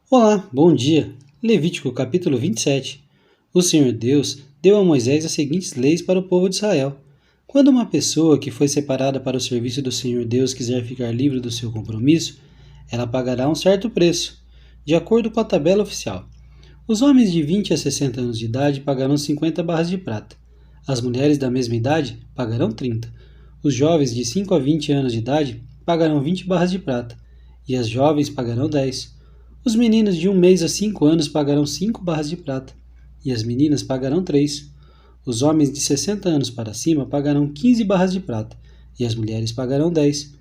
Olá, bom dia. Levítico capítulo 27. O Senhor Deus deu a Moisés as seguintes leis para o povo de Israel. Quando uma pessoa que foi separada para o serviço do Senhor Deus quiser ficar livre do seu compromisso, ela pagará um certo preço, de acordo com a tabela oficial. Os homens de 20 a 60 anos de idade pagarão 50 barras de prata. As mulheres da mesma idade pagarão 30. Os jovens de 5 a 20 anos de idade pagarão 20 barras de prata, e as jovens pagarão 10. Os meninos de 1 mês a 5 anos pagarão 5 barras de prata, e as meninas pagarão 3. Os homens de 60 anos para cima pagarão 15 barras de prata, e as mulheres pagarão 10.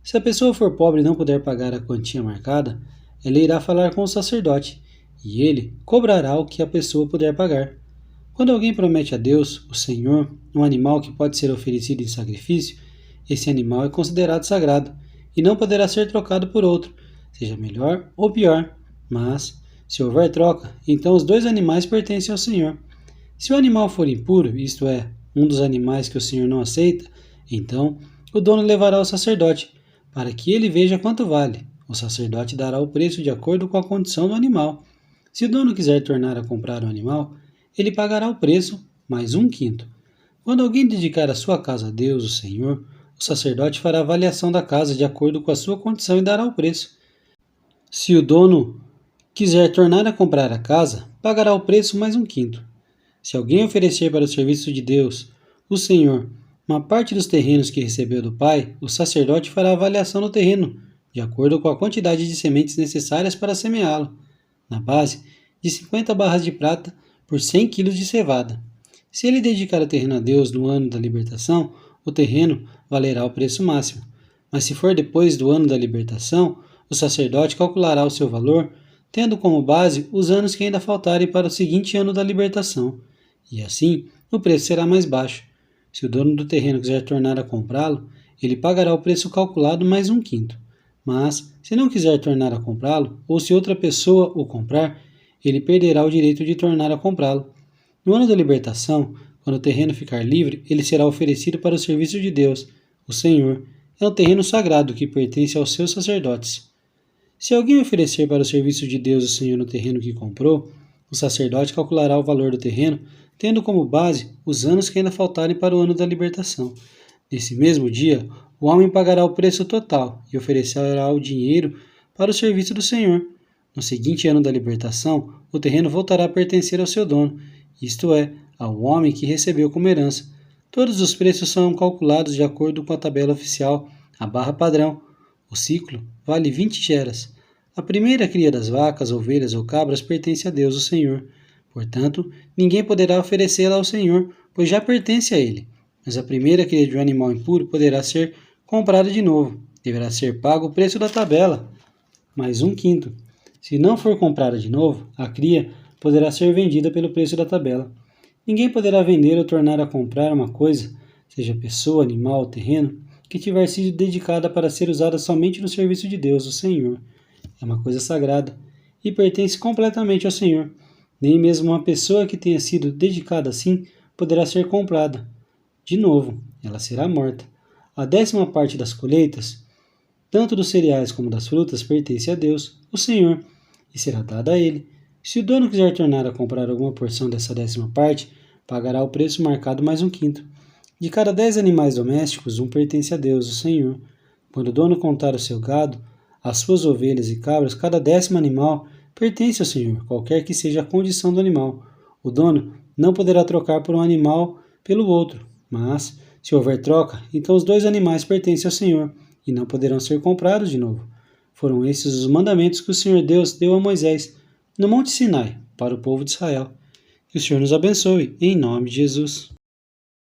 Se a pessoa for pobre e não puder pagar a quantia marcada, ela irá falar com o sacerdote, e ele cobrará o que a pessoa puder pagar. Quando alguém promete a Deus, o Senhor, um animal que pode ser oferecido em sacrifício, esse animal é considerado sagrado, e não poderá ser trocado por outro, seja melhor ou pior. Mas, se houver troca, então os dois animais pertencem ao Senhor. Se o animal for impuro, isto é, um dos animais que o Senhor não aceita, então o dono levará ao sacerdote, para que ele veja quanto vale. O sacerdote dará o preço de acordo com a condição do animal. Se o dono quiser tornar a comprar o animal, ele pagará o preço mais 1/5. Quando alguém dedicar a sua casa a Deus, o Senhor, o sacerdote fará avaliação da casa de acordo com a sua condição e dará o preço. Se o dono quiser tornar a comprar a casa, pagará o preço mais 1/5. Se alguém oferecer para o serviço de Deus, o Senhor, uma parte dos terrenos que recebeu do Pai, o sacerdote fará avaliação no terreno, de acordo com a quantidade de sementes necessárias para semeá-lo, na base de 50 barras de prata por 100 quilos de cevada. Se ele dedicar o terreno a Deus no ano da libertação, o terreno valerá o preço máximo. Mas se for depois do ano da libertação, o sacerdote calculará o seu valor, tendo como base os anos que ainda faltarem para o seguinte ano da libertação, e assim o preço será mais baixo. Se o dono do terreno quiser tornar a comprá-lo, ele pagará o preço calculado mais 1/5. Mas, se não quiser tornar a comprá-lo, ou se outra pessoa o comprar, ele perderá o direito de tornar a comprá-lo. No ano da libertação, quando o terreno ficar livre, ele será oferecido para o serviço de Deus, o Senhor. É um terreno sagrado que pertence aos seus sacerdotes. Se alguém oferecer para o serviço de Deus o Senhor no terreno que comprou, o sacerdote calculará o valor do terreno, tendo como base os anos que ainda faltarem para o ano da libertação. Nesse mesmo dia, o homem pagará o preço total e oferecerá o dinheiro para o serviço do Senhor. No seguinte ano da libertação, o terreno voltará a pertencer ao seu dono, isto é, ao homem que recebeu como herança. Todos os preços são calculados de acordo com a tabela oficial, a barra padrão. O ciclo vale 20 geras. A primeira cria das vacas, ovelhas ou cabras pertence a Deus, o Senhor. Portanto, ninguém poderá oferecê-la ao Senhor, pois já pertence a Ele. Mas a primeira cria de um animal impuro poderá ser comprada de novo. Deverá ser pago o preço da tabela, mais 1/5. Se não for comprada de novo, a cria poderá ser vendida pelo preço da tabela. Ninguém poderá vender ou tornar a comprar uma coisa, seja pessoa, animal ou terreno, que tiver sido dedicada para ser usada somente no serviço de Deus, o Senhor. É uma coisa sagrada e pertence completamente ao Senhor. Nem mesmo uma pessoa que tenha sido dedicada assim poderá ser comprada. De novo, ela será morta. A 10ª parte das colheitas, tanto dos cereais como das frutas, pertence a Deus, o Senhor, e será dada a Ele. Se o dono quiser tornar a comprar alguma porção dessa 10ª parte, pagará o preço marcado mais 1/5. De cada 10 animais domésticos, um pertence a Deus, o Senhor. Quando o dono contar o seu gado, as suas ovelhas e cabras, cada 10º animal pertence ao Senhor, qualquer que seja a condição do animal. O dono não poderá trocar por um animal pelo outro, mas, se houver troca, então os dois animais pertencem ao Senhor e não poderão ser comprados de novo. Foram esses os mandamentos que o Senhor Deus deu a Moisés no Monte Sinai para o povo de Israel. Que o Senhor nos abençoe, em nome de Jesus.